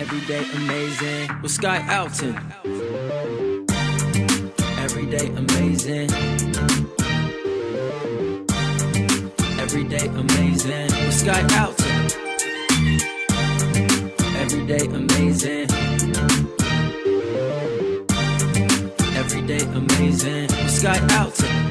Everyday amazing with Sky Alton. Everyday amazing. Everyday amazing with Sky Alton. Everyday amazing. Everyday amazing with Sky Alton.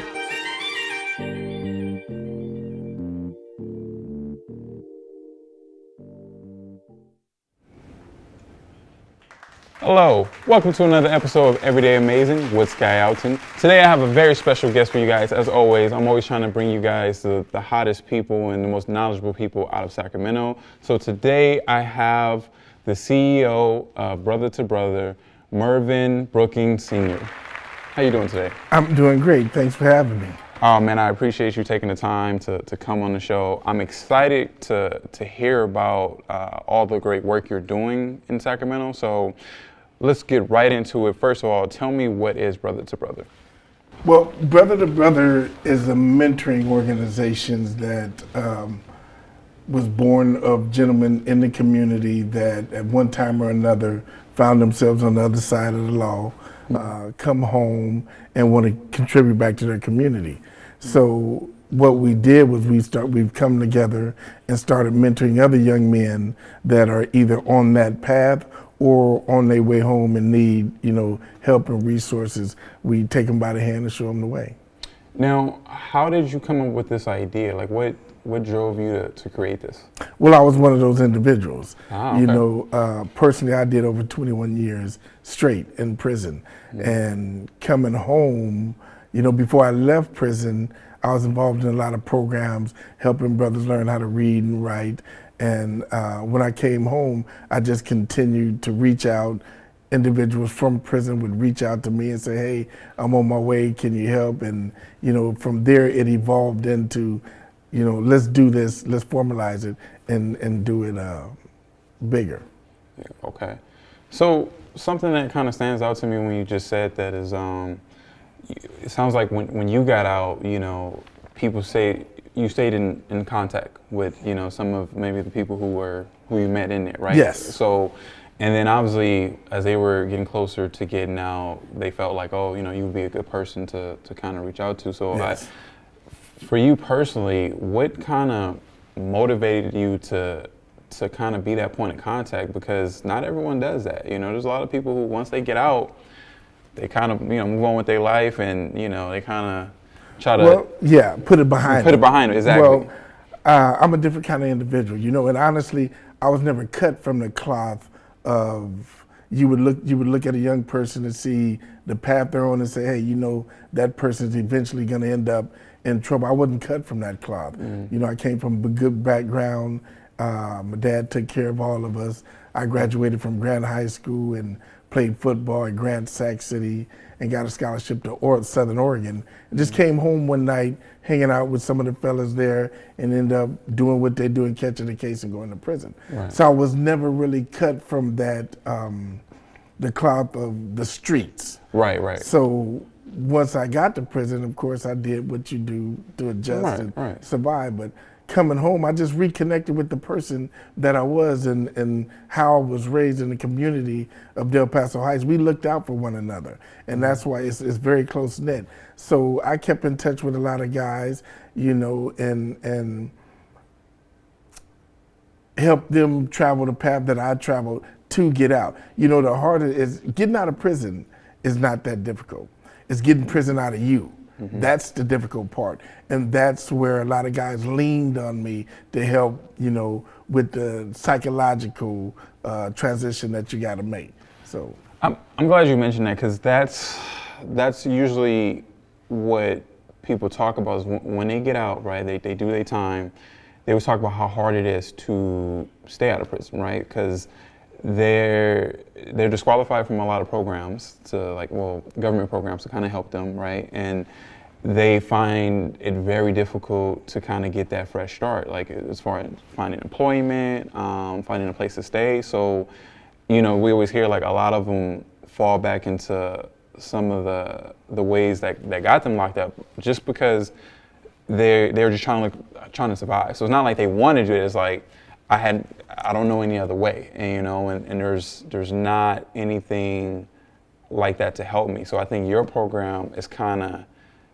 Hello, welcome to another episode of Everyday Amazing with Sky Alton. Today I have a very special guest for you guys. As always, I'm always trying to bring you guys the hottest people and the most knowledgeable people out of Sacramento. So today I have the CEO of Brother to Brother, Mervin Brookins Sr. How you doing today? I'm doing great. Thanks for having me. Oh man, I appreciate you taking the time to come on the show. I'm excited to hear about all the great work you're doing in Sacramento. So let's get right into it. First of all, tell me, what is Brother to Brother? Well, Brother to Brother is a mentoring organization that was born of gentlemen in the community that at one time or another found themselves on the other side of the law, come home and want to contribute back to their community. So what we did was we've come together and started mentoring other young men that are either on that path or on their way home and need, help and resources. We take them by the hand and show them the way. Now, how did you come up with this idea? Like, what drove you to create this? Well, I was one of those individuals. Okay. Personally, I did over 21 years straight in prison. And coming home, before I left prison, I was involved in a lot of programs, helping brothers learn how to read and write. And when I came home, I just continued to reach out. Individuals from prison would reach out to me and say, hey, I'm on my way, can you help? And, from there it evolved into, let's do this, let's formalize it and do it bigger. Yeah, okay. So something that kind of stands out to me when you just said that is, it sounds like when you got out, people say you stayed in contact with, some of maybe the people who you met in there, right? Yes. So, and then obviously as they were getting closer to getting out, they felt like, oh, you'd be a good person to kind of reach out to. So yes. For you personally, what kind of motivated you to kind of be that point of contact? Because not everyone does that. There's a lot of people who, once they get out, they kind of, move on with their life and, they kind of try to... Well, yeah, put it behind Put it behind it, exactly. Well, I'm a different kind of individual, and honestly, I was never cut from the cloth of, you would look at a young person and see the path they're on and say, hey, that person's eventually going to end up in trouble. I wasn't cut from that cloth. I came from a good background. My dad took care of all of us. I graduated from Grant High School and played football at Grant Sac City and got a scholarship to Southern Oregon. And just came home one night, hanging out with some of the fellas there, and ended up doing what they do and catching the case and going to prison. Right. So I was never really cut from that, the cloth of the streets. Right. So once I got to prison, of course, I did what you do to adjust and survive. But coming home, I just reconnected with the person that I was and how I was raised in the community of Del Paso Heights. We looked out for one another, and that's why it's very close knit. So I kept in touch with a lot of guys, and helped them travel the path that I traveled to get out. The hardest is getting out of prison is not that difficult. It's getting prison out of you. Mm-hmm. That's the difficult part. And that's where a lot of guys leaned on me to help, with the psychological transition that you got to make. So I'm glad you mentioned that, because that's usually what people talk about is when they get out, right? They do their time. They always talk about how hard it is to stay out of prison, right? Because they're disqualified from a lot of programs government programs to kind of help them, right? And they find it very difficult to kind of get that fresh start, like as far as finding employment, finding a place to stay. So, we always hear like a lot of them fall back into some of the ways that got them locked up just because they're just trying to survive. So it's not like they want to do it. It's like, I don't know any other way, and and there's not anything like that to help me. So I think your program is kind of,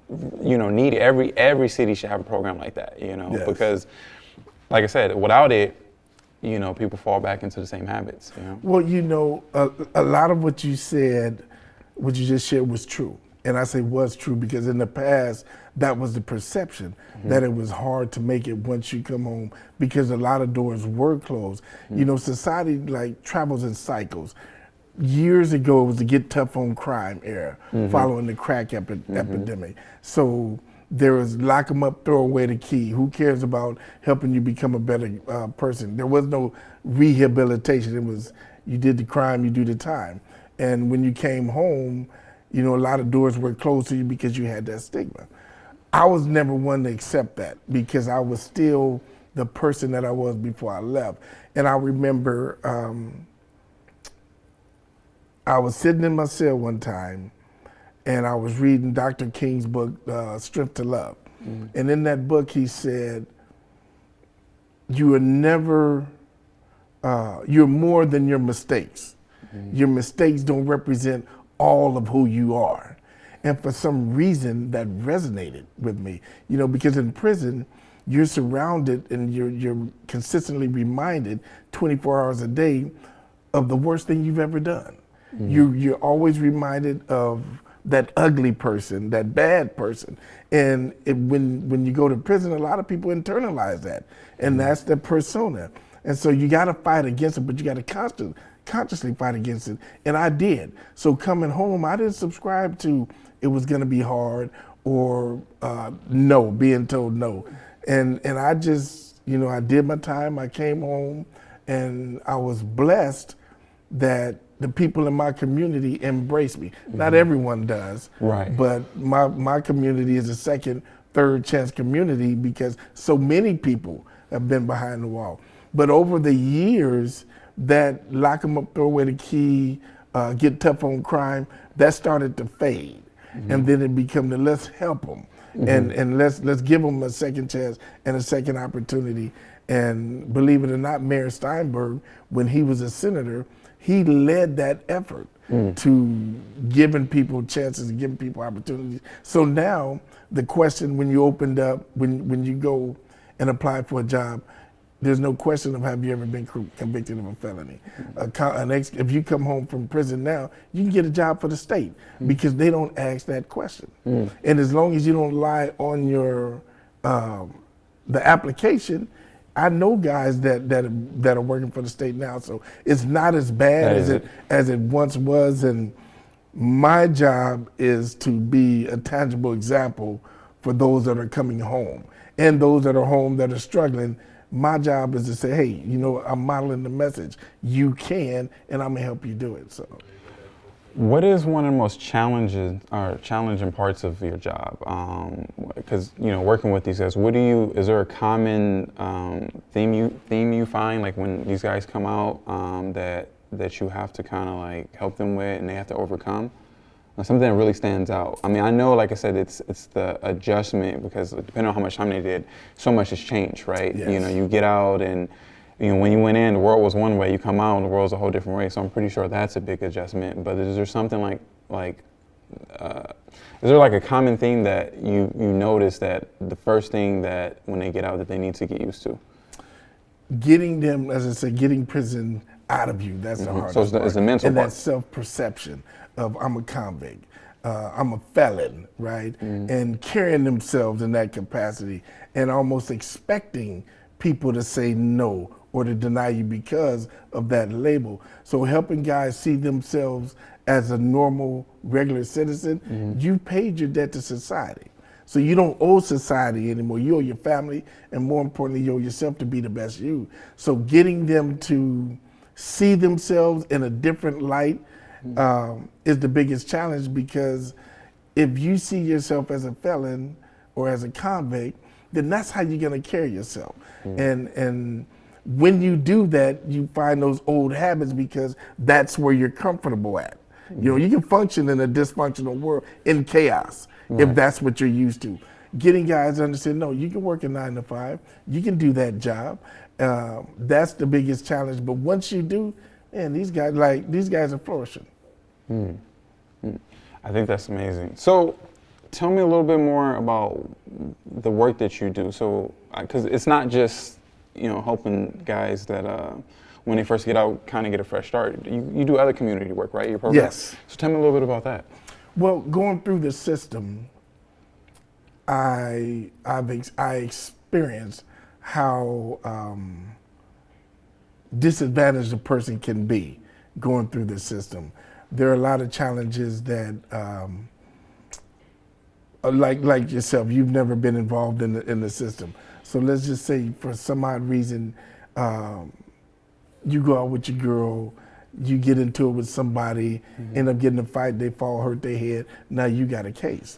needed. Every city should have a program like that, Yes. because, like I said, without it, people fall back into the same habits. Well, a lot of what you said, what you just shared was true. And I say was true because in the past, that was the perception, that it was hard to make it once you come home because a lot of doors were closed. Society travels in cycles. Years ago, it was the get tough on crime era, following the crack epidemic. So there was lock 'em up, throw away the key. Who cares about helping you become a better person? There was no rehabilitation. It was, you did the crime, you do the time. And when you came home, a lot of doors were closed to you because you had that stigma. I was never one to accept that because I was still the person that I was before I left. And I remember I was sitting in my cell one time and I was reading Dr. King's book, Strength to Love. And in that book, he said, you are never, you're more than your mistakes. Your mistakes don't represent all of who you are. And for some reason that resonated with me, because in prison, you're surrounded and you're consistently reminded 24 hours a day of the worst thing you've ever done. You're always reminded of that ugly person, that bad person. And when you go to prison, a lot of people internalize that. And that's the persona. And so you got to fight against it, but you got to consciously fight against it. And I did. So coming home, I didn't subscribe to it was going to be hard or no, being told no. And I just, I did my time. I came home and I was blessed that the people in my community embrace me. Not everyone does, Right. but my community is a second, third chance community because so many people have been behind the wall. But over the years, that lock 'em up, throw away the key, get tough on crime, that started to fade. And then it became the let's help them and let's give them a second chance and a second opportunity. And believe it or not, Mayor Steinberg, when he was a senator, he led that effort to giving people chances and giving people opportunities. So now the question when you opened up, when you go and apply for a job, there's no question of have you ever been convicted of a felony. If you come home from prison now, you can get a job for the state because they don't ask that question. And as long as you don't lie on your the application, I know guys that are working for the state now, so it's not as bad as it once was. And my job is to be a tangible example for those that are coming home and those that are home that are struggling. My job is to say, hey, I'm modeling the message. You can, and I'm gonna help you do it. So, what is one of the most challenging parts of your job? Because working with these guys, is there a common theme you find like when these guys come out that you have to kind of help them with and they have to overcome? Something that really stands out. I mean, I know, like I said, it's the adjustment because depending on how much time they did, so much has changed, right? Yes. You get out and when you went in, the world was one way. You come out, and the world's a whole different way. So I'm pretty sure that's a big adjustment. But is there something is there like a common theme that you notice that the first thing that when they get out that they need to get used to? Getting them, as I said, getting prison out of you, that's the hardest part. So it's the mental and part. that self-perception of I'm a convict, I'm a felon, right? And carrying themselves in that capacity and almost expecting people to say no or to deny you because of that label. So helping guys see themselves as a normal, regular citizen, you've paid your debt to society. So you don't owe society anymore. You owe your family, and more importantly, you owe yourself to be the best you. So getting them to see themselves in a different light is the biggest challenge, because if you see yourself as a felon or as a convict, then that's how you're gonna carry yourself. And when you do that, you find those old habits because that's where you're comfortable at. You can function in a dysfunctional world in chaos if that's what you're used to. Getting guys to understand, no, you can work a 9 to 5, you can do that job, That's the biggest challenge. But once you do, man, these guys are flourishing. I think that's amazing. So, tell me a little bit more about the work that you do. So, because it's not just helping guys that when they first get out kind of get a fresh start. You do other community work, right? Your program. Yes. So tell me a little bit about that. Well, going through the system, I experienced how disadvantaged a person can be going through the system. There are a lot of challenges that, like yourself, you've never been involved in the system. So let's just say, for some odd reason, you go out with your girl, you get into it with somebody, end up getting in a fight, they fall, hurt their head. Now you got a case.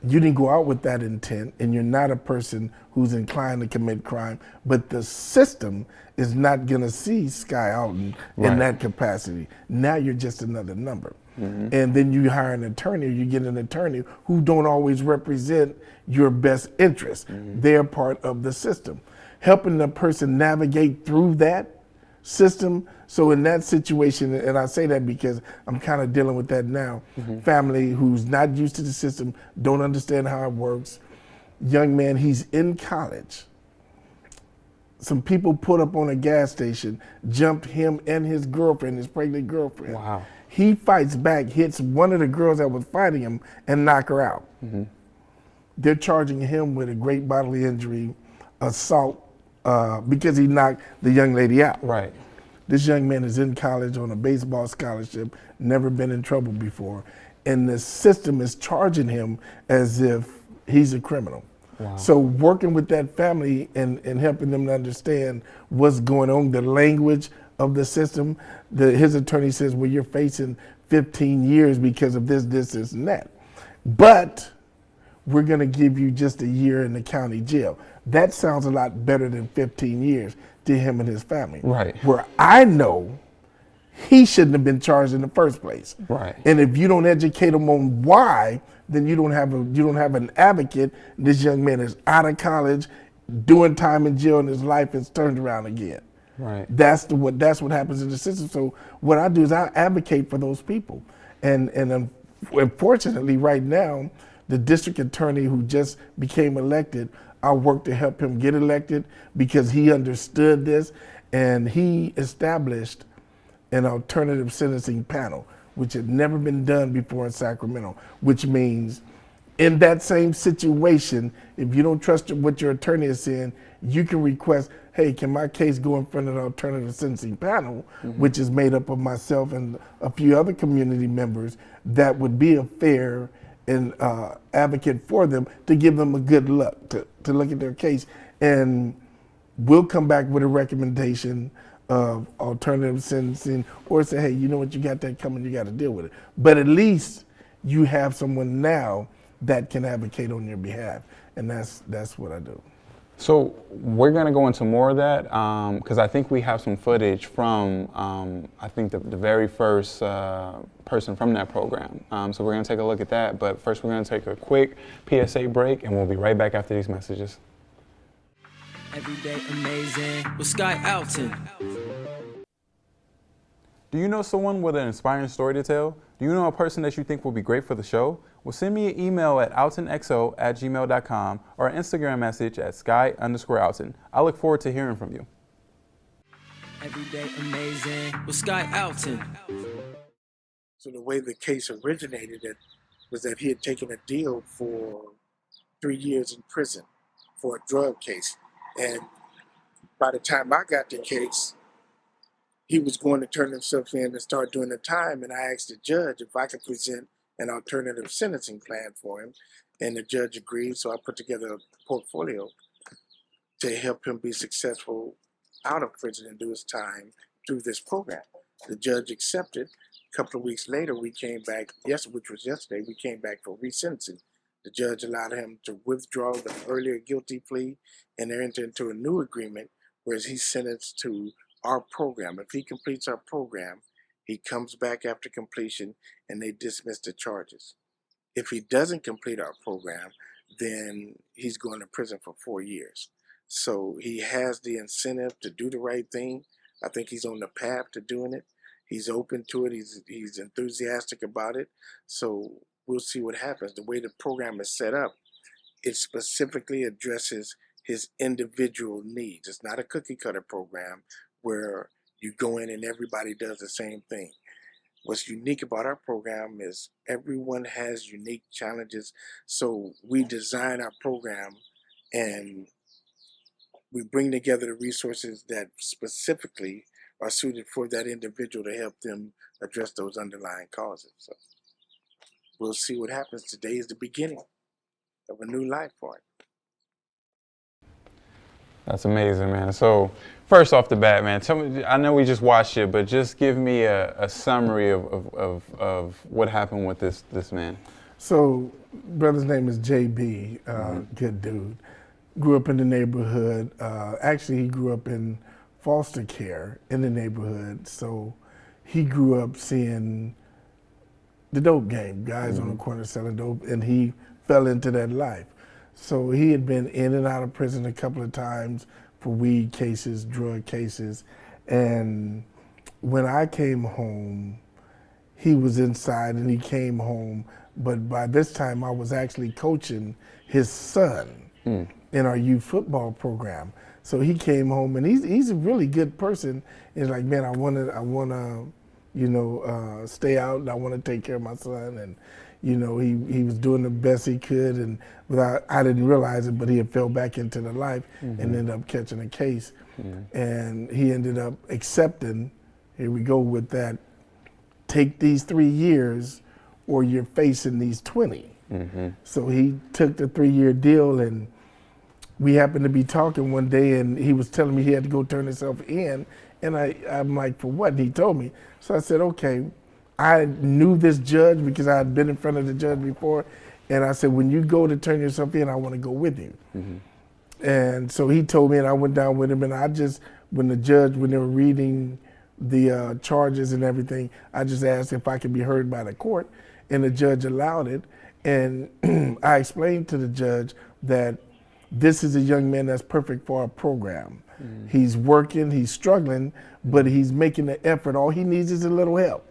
You didn't go out with that intent, and you're not a person who's inclined to commit crime, but the system is not gonna see Sky out in that capacity. Now you're just another number. And then you hire an attorney, or you get an attorney who don't always represent your best interest. They're part of the system. Helping the person navigate through that system. So in that situation, and I say that because I'm kind of dealing with that now, family who's not used to the system, don't understand how it works. Young man, he's in college. Some people put up on a gas station, jumped him and his girlfriend, his pregnant girlfriend. Wow. He fights back, hits one of the girls that was fighting him, and knock her out. They're charging him with a great bodily injury, assault, because he knocked the young lady out. Right. This young man is in college on a baseball scholarship, never been in trouble before, and the system is charging him as if he's a criminal. Wow. So working with that family and helping them to understand what's going on, the language of the system, his attorney says, well, you're facing 15 years because of this, and that. But we're gonna give you just a year in the county jail. That sounds a lot better than 15 years to him and his family. Right. Where I know he shouldn't have been charged in the first place. Right. And if you don't educate him on why, then you don't have an advocate. This young man is out of college, doing time in jail, and his life is turned around again. Right. That's what happens in the system. So what I do is I advocate for those people. And unfortunately, right now, the district attorney who just became elected, I work to help him get elected because he understood this, and he established an alternative sentencing panel, which had never been done before in Sacramento, which means in that same situation, if you don't trust what your attorney is saying, you can request, hey, can my case go in front of the alternative sentencing panel, which is made up of myself and a few other community members that would be a fair and advocate for them to give them a good look, to look at their case. And we'll come back with a recommendation of alternative sentencing, or say, hey, you know what, you got that coming, you got to deal with it. But at least you have someone now that can advocate on your behalf, and that's what I do. So we're going to go into more of that because I think we have some footage from, I think, the very first person from that program. So we're going to take a look at that. But first, we're going to take a quick PSA break, and we'll be right back after these messages. Everyday amazing with Sky Alton. Do you know someone with an inspiring story to tell? Do you know a person that you think will be great for the show? Well, send me an email at altonxo@gmail.com or an Instagram message at sky_Alton. I look forward to hearing from you. Everyday amazing with Sky Alton. So the way the case originated was that he had taken a deal for 3 years in prison for a drug case. And by the time I got the case, he was going to turn himself in and start doing the time. And I asked the judge if I could present an alternative sentencing plan for him. And the judge agreed. So I put together a portfolio to help him be successful out of prison and do his time through this program. The judge accepted. A couple of weeks later, we came back, which was yesterday, we came back for resentencing. The judge allowed him to withdraw the earlier guilty plea and enter into a new agreement, whereas he's sentenced to our program. If he completes our program, he comes back after completion and they dismiss the charges. If he doesn't complete our program, then he's going to prison for 4 years. So he has the incentive to do the right thing. I think he's on the path to doing it. He's open to it. He's enthusiastic about it. So we'll see what happens. The way the program is set up, it specifically addresses his individual needs. It's not a cookie cutter program where you go in and everybody does the same thing. What's unique about our program is everyone has unique challenges. So we design our program and we bring together the resources that specifically are suited for that individual to help them address those underlying causes. So we'll see what happens. Today is the beginning of a new life for him. That's amazing, man. So first off the bat, man, tell me, I know we just watched it, but just give me a summary of what happened with this man. So brother's name is JB, good dude. Grew up in the neighborhood. Actually, he grew up in foster care in the neighborhood. So he grew up seeing the dope game, guys on the corner selling dope, and he fell into that life. So he had been in and out of prison a couple of times for weed cases, drug cases. And when I came home, he was inside and he came home. But by this time, I was actually coaching his son in our youth football program. So he came home and he's a really good person. He's like, man, I wanna, stay out and I wanna take care of my son. And he was doing the best he could, and I didn't realize it, but he had fell back into the life and ended up catching a case. And he ended up accepting, here we go with that, take these 3 years or you're facing these 20. So he took the 3-year deal, and we happened to be talking one day and he was telling me he had to go turn himself in. And I'm like, for what? And he told me. So I said, okay. I knew this judge because I had been in front of the judge before. And I said, when you go to turn yourself in, I want to go with you. And so he told me, and I went down with him. And when they were reading the charges and everything, I just asked if I could be heard by the court. And the judge allowed it. And I explained to the judge that this is a young man that's perfect for our program. He's working, he's struggling, but he's making the effort. All he needs is a little help.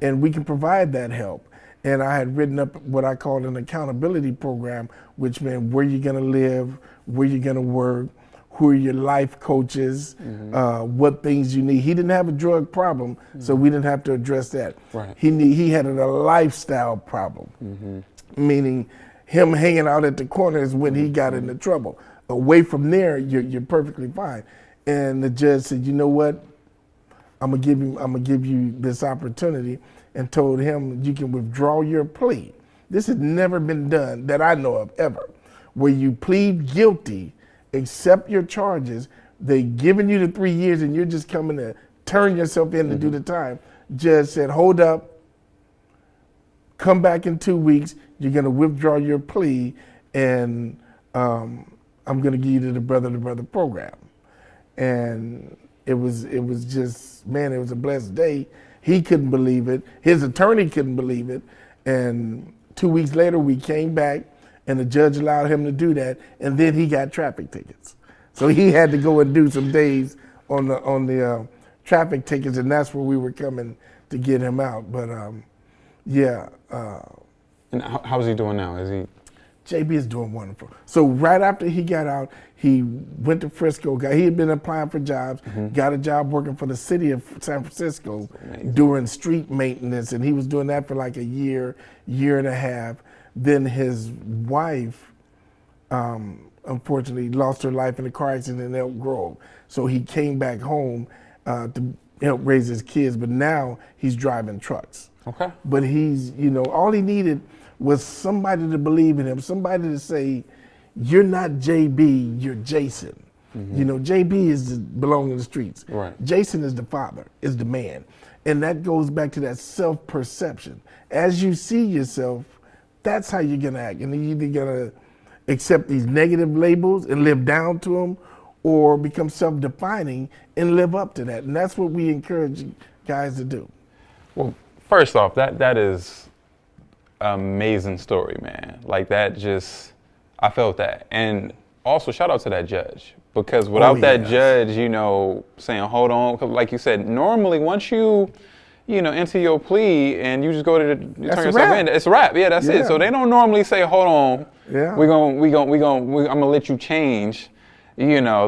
And we can provide that help. And I had written up what I called an accountability program, which meant where you're gonna live, where you're gonna work, who are your life coaches, what things you need. He didn't have a drug problem, so we didn't have to address that. Right. He had a lifestyle problem, meaning him hanging out at the corner is when he got into trouble. Away from there, you're perfectly fine. And the judge said, you know what? I'm gonna give you this opportunity, and told him you can withdraw your plea. This had never been done that I know of ever, where you plead guilty, accept your charges, they giving you the 3 years and you're just coming to turn yourself in to do the time. Judge said, hold up, come back in 2 weeks, you're gonna withdraw your plea, and I'm gonna give you to the brother program. And it was just, man, it was a blessed day. He couldn't believe it. His attorney couldn't believe it. And 2 weeks later, we came back, and the judge allowed him to do that. And then he got traffic tickets. So he had to go and do some days on the traffic tickets, and that's where we were coming to get him out. But yeah. And how's he doing now? Is he? JB is doing wonderful. So right after he got out, he went to Frisco. He had been applying for jobs, got a job working for the city of San Francisco doing street maintenance, and he was doing that for like a year and a half. Then his wife, unfortunately, lost her life in a car accident in Elk Grove. So he came back home to help raise his kids, but now he's driving trucks. Okay. But he's, all he needed was somebody to believe in him, somebody to say, you're not JB, you're Jason. JB belong in the streets. Right. Jason is the father, is the man. And that goes back to that self-perception. As you see yourself, that's how you're gonna act. And you're either gonna accept these negative labels and live down to them, or become self-defining and live up to that. And that's what we encourage guys to do. Well, first off, that is amazing story, man. Like that just, I felt that. And also shout out to that judge, because without that judge, you know, saying, hold on, 'cause like you said, normally once you know, enter your plea and you just go to you turn yourself in, it's a wrap. Yeah, that's it. So they don't normally say, hold on, I'm gonna let you change. You know,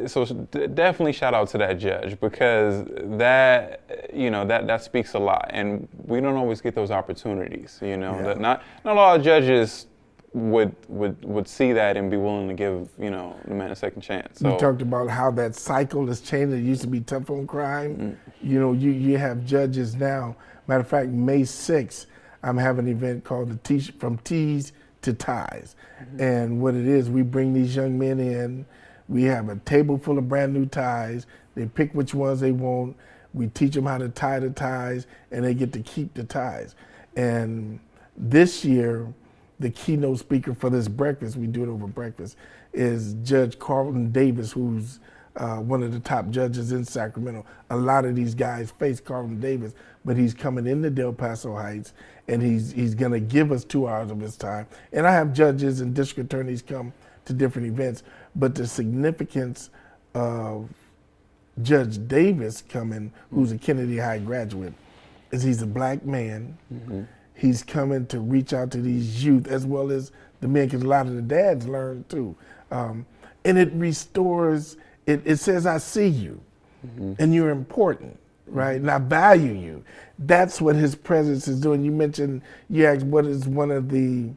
so definitely shout out to that judge, because that, you know, that speaks a lot, and we don't always get those opportunities, you know. That not a lot of judges would see that and be willing to give, you know, the man a second chance. So we talked about how that cycle has changed. It used to be tough on crime. You know, you have judges now. Matter of fact, May 6th, I'm having an event called From T's to Ties. And what it is, we bring these young men in. We have a table full of brand new ties. They pick which ones they want. We teach them how to tie the ties, and they get to keep the ties. And this year, the keynote speaker for this breakfast, we do it over breakfast, is Judge Carlton Davis, who's one of the top judges in Sacramento. A lot of these guys face Carlton Davis, but he's coming into Del Paso Heights, and he's gonna give us 2 hours of his time. And I have judges and district attorneys come to different events, but the significance of Judge Davis coming, who's a Kennedy High graduate, is he's a black man. He's coming to reach out to these youth as well as the men, because a lot of the dads learn too. And it restores, it says, I see you, and you're important, right? And I value you. That's what his presence is doing. You mentioned, you asked what is one of the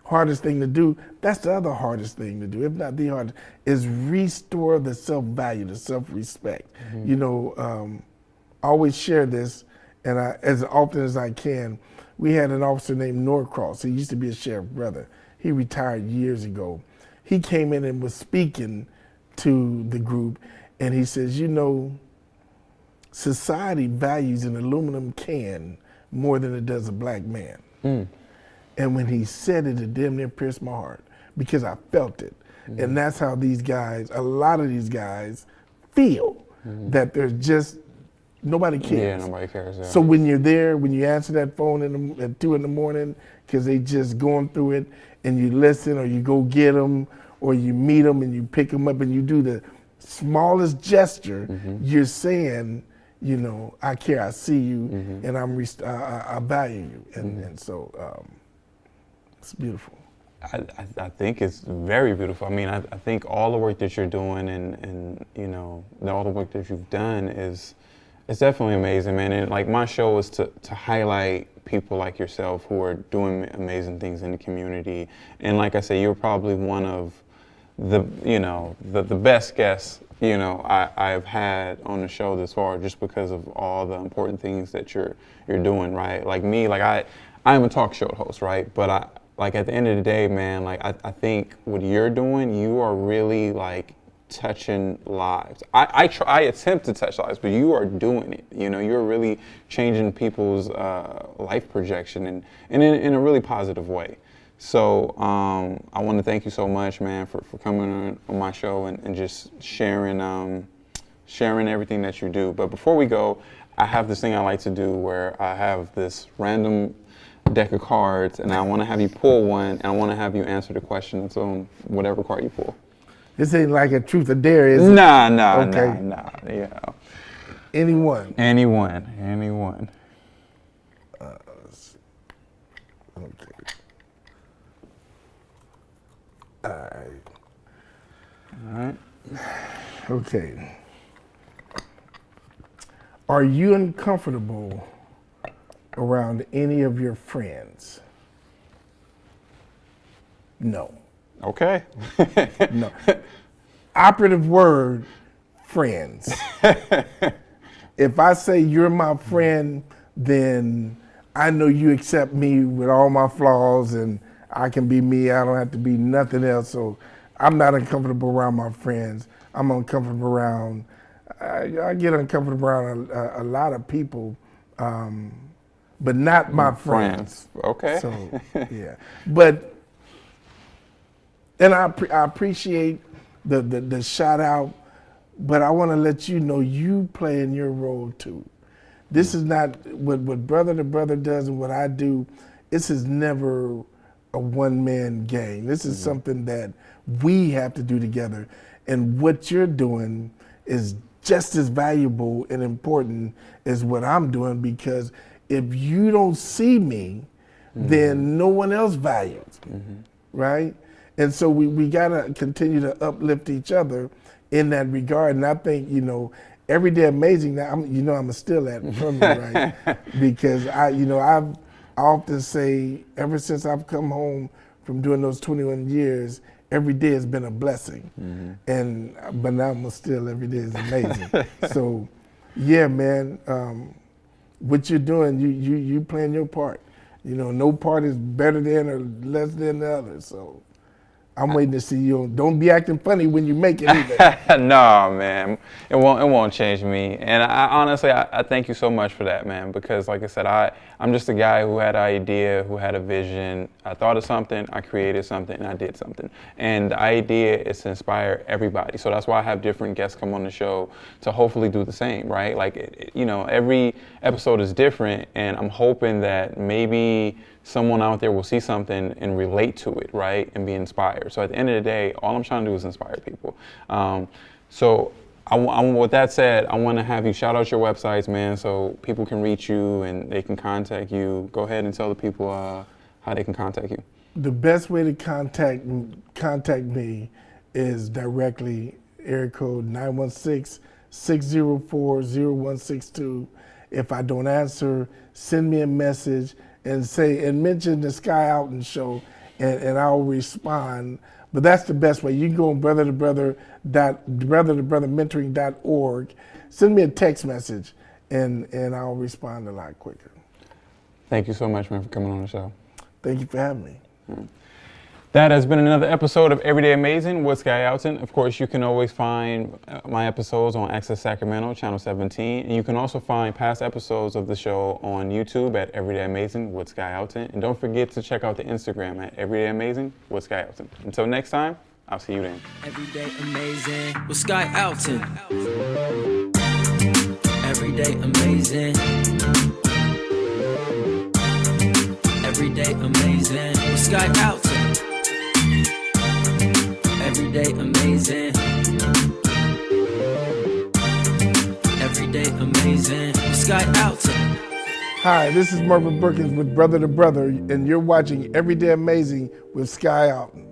hardest thing to do. That's the other hardest thing to do, if not the hardest, is restore the self-value, the self-respect. You know, I always share this, and as often as I can. We had an officer named Norcross. He used to be a sheriff brother. He retired years ago. He came in and was speaking to the group, and he says, you know, society values an aluminum can more than it does a black man. And when he said it, it damn near pierced my heart, because I felt it. And that's how these guys, a lot of these guys, feel that there's just, nobody cares. Yeah, nobody cares. Yeah. So when you're there, when you answer that phone at 2 in the morning, because they just going through it, and you listen, or you go get them, or you meet them and you pick them up and you do the smallest gesture, you're saying, you know, I care, I see you, and I value you. And so it's beautiful. I think it's very beautiful. I mean, I think all the work that you're doing and you know, all the work that you've done is, it's definitely amazing, man. And like, my show is to highlight people like yourself who are doing amazing things in the community. And like I say, you're probably one of the, you know, the best guests, you know, I've had on the show this far, just because of all the important things that you're doing, right? Like me, like I am a talk show host, right? But like at the end of the day, man, like I think what you're doing, you are really like touching lives. I attempt to touch lives, but you are doing it. You know, you're really changing people's life projection and in a really positive way. So I want to thank you so much, man, for coming on my show and just sharing everything that you do. But before we go, I have this thing I like to do where I have this random deck of cards, and I want to have you pull one, and I want to have you answer the question that's on whatever card you pull. This ain't like a truth or dare, is it? Nah, yeah. Anyone. Okay. All right. Okay. Are you uncomfortable around any of your friends? No. Okay. No. Operative word, friends. If I say you're my friend, then I know you accept me with all my flaws and I can be me. I don't have to be nothing else. So I'm not uncomfortable around my friends. I'm uncomfortable around, I get uncomfortable around a lot of people, but not my friends. Okay. So, yeah. But, and I appreciate the shout out, but I want to let you know you play in your role too. This is not what brother to brother does and what I do. This is never a one-man gang. This is something that we have to do together. And what you're doing is just as valuable and important as what I'm doing, because if you don't see me, then no one else values me, right? And so we gotta continue to uplift each other in that regard. And I think, Everyday Amazing, now I'm a steal that from you, right? Because I often say, ever since I've come home from doing those 21 years, every day has been a blessing. But now I'm still, every day is amazing. So, yeah, man, what you're doing, you playing your part. No part is better than or less than the other. So I'm waiting to see you. Don't be acting funny when you make it either. No, man, it won't change me. And I honestly thank you so much for that, man. Because like I said, I'm just a guy who had an idea, who had a vision. I thought of something, I created something, and I did something. And the idea is to inspire everybody. So that's why I have different guests come on the show to hopefully do the same, right? Like, every episode is different, and I'm hoping that maybe someone out there will see something and relate to it, right, and be inspired. So at the end of the day, all I'm trying to do is inspire people. So with that said, I want to have you shout out your websites, man, so people can reach you and they can contact you. Go ahead and tell the people how they can contact you. The best way to contact me is directly, area code 916-604-0162. If I don't answer, send me a message and mention the Sky Alton Show, and I'll respond. But that's the best way. You can go on brother-to-brother mentoring.org. Send me a text message, and I'll respond a lot quicker. Thank you so much, man, for coming on the show. Thank you for having me. That has been another episode of Everyday Amazing with Sky Alton. Of course, you can always find my episodes on Access Sacramento, Channel 17. And you can also find past episodes of the show on YouTube at Everyday Amazing with Sky Alton. And don't forget to check out the Instagram at Everyday Amazing with Sky Alton. Until next time, I'll see you then. Everyday Amazing with Sky Alton. Everyday Amazing. Everyday Amazing with Sky Alton. Everyday Amazing. Everyday Amazing with Sky Alton. Hi, this is Mervin Brookins with Brother to Brother, and you're watching Everyday Amazing with Sky Alton.